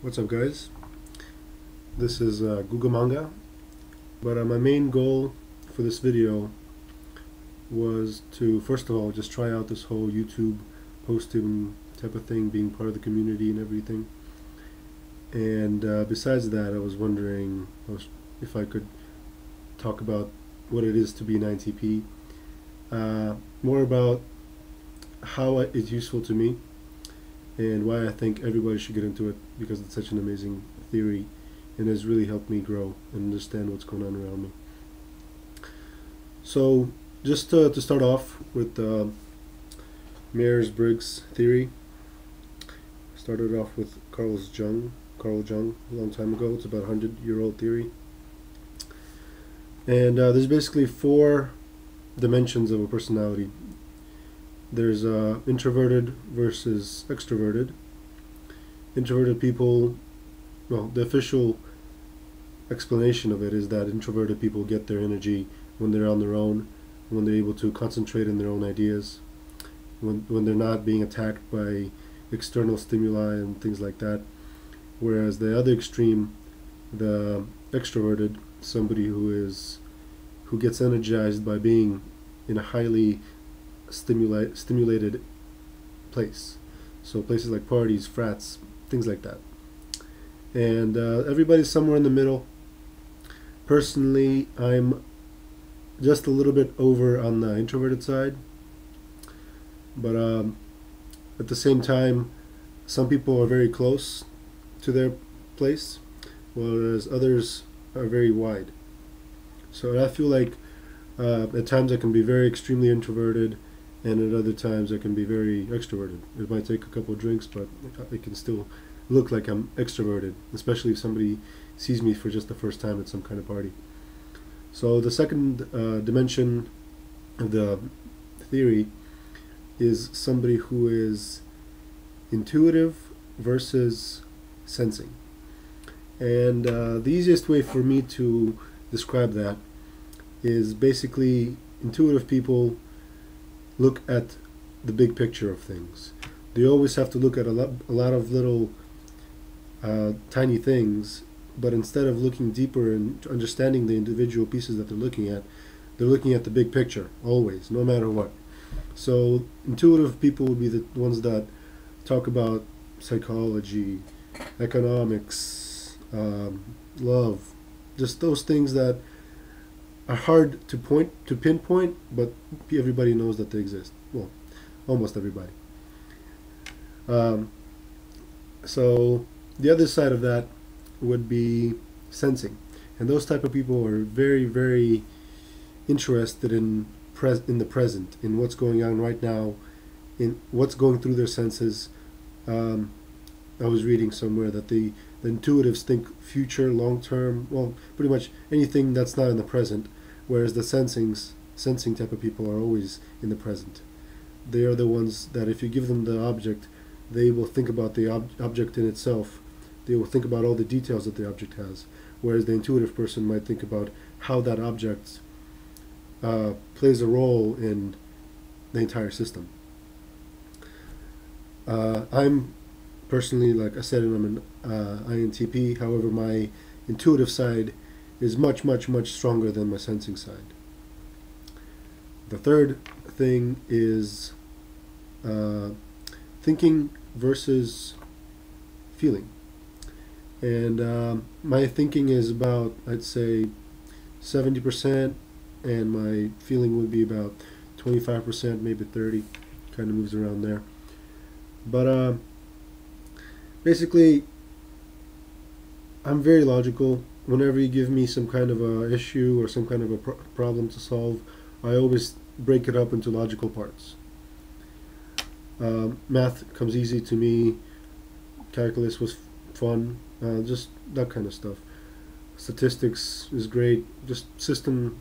What's up, guys? This is Google Manga, but my main goal for this video was to first of all just try out this whole YouTube posting type of thing, being part of the community and everything. And besides that, I was wondering if I could talk about what it is to be an INTP, more about how it's useful to me and why I think everybody should get into it, because it's such an amazing theory and has really helped me grow and understand what's going on around me. So just to start off with the Myers-Briggs theory, started off with Carl Jung a long time ago. It's about a 100-year-old theory, and there's basically 4 dimensions of a personality. There's introverted versus extroverted. Introverted people, well, the official explanation of it is that introverted people get their energy when they're on their own, when they're able to concentrate on their own ideas, when they're not being attacked by external stimuli and things like that. Whereas the other extreme, the extroverted, somebody who gets energized by being in a highly stimulated place, so places like parties, frats, things like that. And everybody's somewhere in the middle. Personally, I'm just a little bit over on the introverted side, but at the same time, some people are very close to their place, whereas others are very wide. So I feel like at times I can be very extremely introverted, and at other times I can be very extroverted. It might take a couple of drinks, but I can still look like I'm extroverted, especially if somebody sees me for just the first time at some kind of party. So the second dimension of the theory is somebody who is intuitive versus sensing. And the easiest way for me to describe that is basically intuitive people look at the big picture of things. They always have to look at a lot of little tiny things, but instead of looking deeper and understanding the individual pieces that they're looking at the big picture always, no matter what. So intuitive people will be the ones that talk about psychology, economics, love, just those things that are hard to pinpoint, but everybody knows that they exist. Well, almost everybody. So the other side of that would be sensing, and those type of people are very, very interested in the present, in what's going on right now, in what's going through their senses. I was reading somewhere that the intuitives think future, long term, well, pretty much anything that's not in the present, whereas the sensing type of people are always in the present. They are the ones that if you give them the object, they will think about the object in itself. They will think about all the details that the object has, whereas the intuitive person might think about how that object plays a role in the entire system. I'm personally, like I said, I'm an INTP. However, my intuitive side is much, much, much stronger than my sensing side. The third thing is thinking versus feeling. And my thinking is about, I'd say, 70%, and my feeling would be about 25%, maybe 30, kind of moves around there. But basically, I'm very logical. Whenever you give me some kind of a issue or some kind of a problem to solve, I always break it up into logical parts. Math comes easy to me. Calculus was fun. Just that kind of stuff. Statistics is great. Just system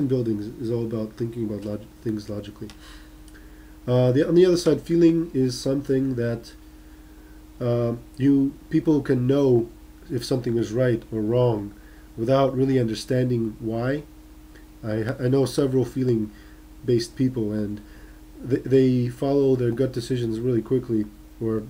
building is all about thinking about things logically. On the other side, feeling is something that people can know if something is right or wrong without really understanding why. I know several feeling-based people, and they follow their gut decisions really quickly, or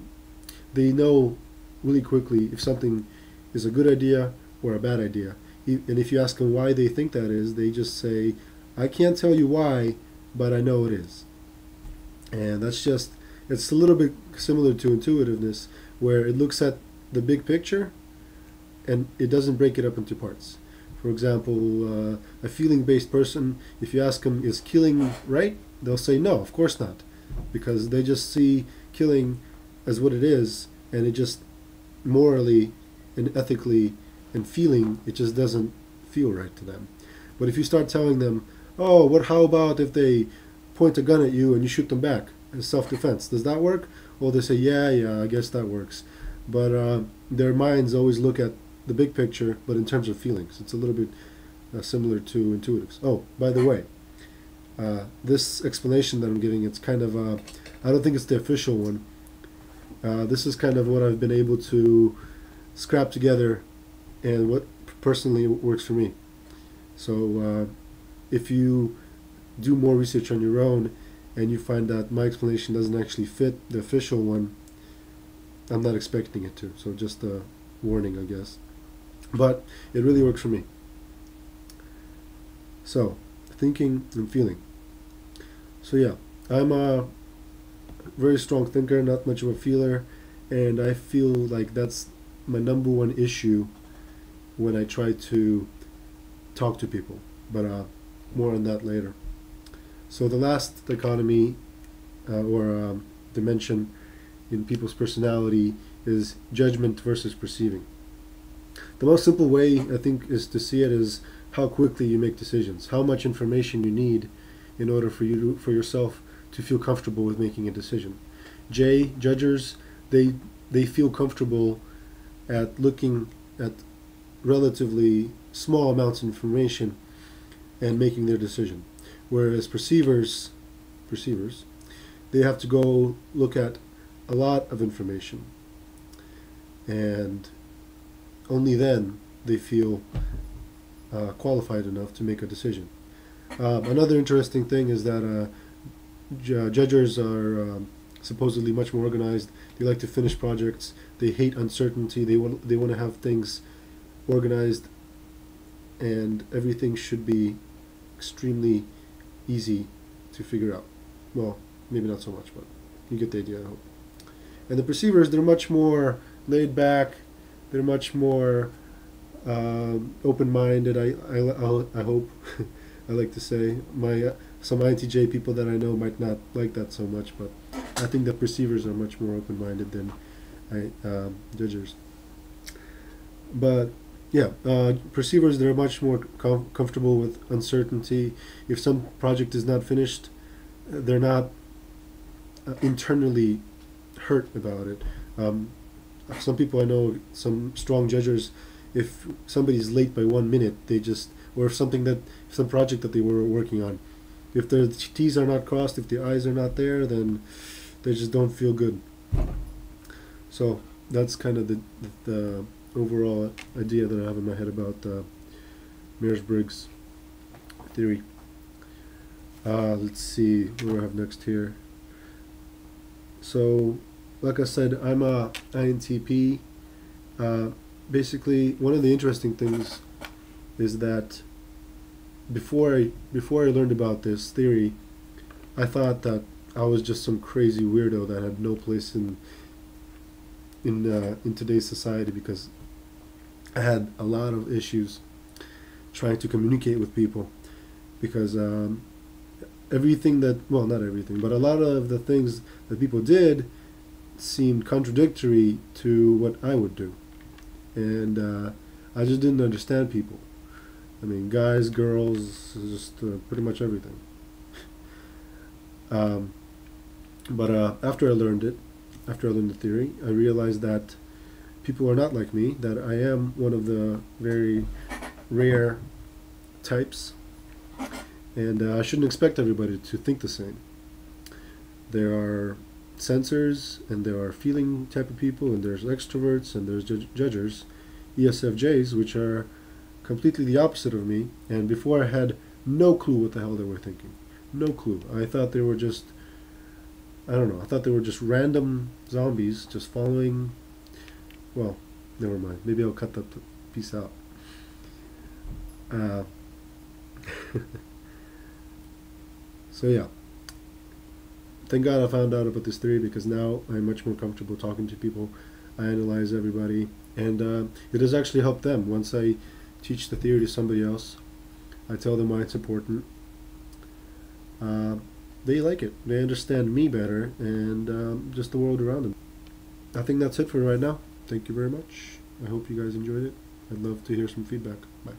they know really quickly if something is a good idea or a bad idea. And if you ask them why they think that is, they just say, I can't tell you why, but I know it is. And it's a little bit similar to intuitiveness, where it looks at the big picture and it doesn't break it up into parts. For example, a feeling-based person, if you ask them, is killing right? They'll say, no, of course not. Because they just see killing as what it is, and it just morally and ethically and feeling, it just doesn't feel right to them. But if you start telling them, oh, how about if they point a gun at you and you shoot them back as self-defense? Does that work? Well, they say, yeah, I guess that works. But their minds always look at the big picture, but in terms of feelings. It's a little bit similar to intuitives. Oh, by the way, this explanation that I'm giving, it's kind of, I don't think it's the official one. This is kind of what I've been able to scrap together and what personally works for me. So if you do more research on your own and you find that my explanation doesn't actually fit the official one, I'm not expecting it to. So just a warning, I guess. But it really works for me. So, thinking and feeling. So yeah, I'm a very strong thinker, not much of a feeler, and I feel like that's my number one issue when I try to talk to people. But more on that later. So the last dichotomy or dimension in people's personality is judgment versus perceiving. The most simple way, I think, is to see it as how quickly you make decisions, how much information you need in order for yourself to feel comfortable with making a decision. Judgers, they feel comfortable at looking at relatively small amounts of information and making their decision. Whereas perceivers, they have to go look at a lot of information, and only then they feel qualified enough to make a decision. Another interesting thing is that judgers are supposedly much more organized. They like to finish projects. They hate uncertainty. They want to have things organized, and everything should be extremely easy to figure out. Well, maybe not so much, but you get the idea, I hope. And the perceivers, they're much more laid back. They're much more open-minded. I hope. I like to say some INTJ people that I know might not like that so much, but I think that perceivers are much more open-minded than judgers. But yeah, perceivers, they're much more comfortable with uncertainty. If some project is not finished, they're not internally hurt about it. Some people I know, some strong judgers, if somebody's late by 1 minute, they just, or if some project that they were working on, if the T's are not crossed, if the I's are not there, then they just don't feel good. So that's kind of the overall idea that I have in my head about Myers-Briggs theory. Let's see what do I have next here. So, like I said, I'm a INTP. Basically, one of the interesting things is that before I learned about this theory, I thought that I was just some crazy weirdo that had no place in today's society, because I had a lot of issues trying to communicate with people, because everything that, well, not everything, but a lot of the things that people did seemed contradictory to what I would do, and I just didn't understand people. I mean, guys, girls, just pretty much everything. But after I learned the theory, I realized that people are not like me, that I am one of the very rare types, and I shouldn't expect everybody to think the same. There are sensors, and there are feeling type of people, and there's extroverts, and there's judgers, ESFJs, which are completely the opposite of me, and before I had no clue what the hell they were thinking. No clue. I thought they were just, I don't know, I thought they were just random zombies just following well, never mind. Maybe I'll cut that piece out. Uh, so yeah, thank God I found out about this theory, because now I'm much more comfortable talking to people. I analyze everybody, and it has actually helped them. Once I teach the theory to somebody else, I tell them why it's important. They like it. They understand me better, and just the world around them. I think that's it for right now. Thank you very much. I hope you guys enjoyed it. I'd love to hear some feedback. Bye.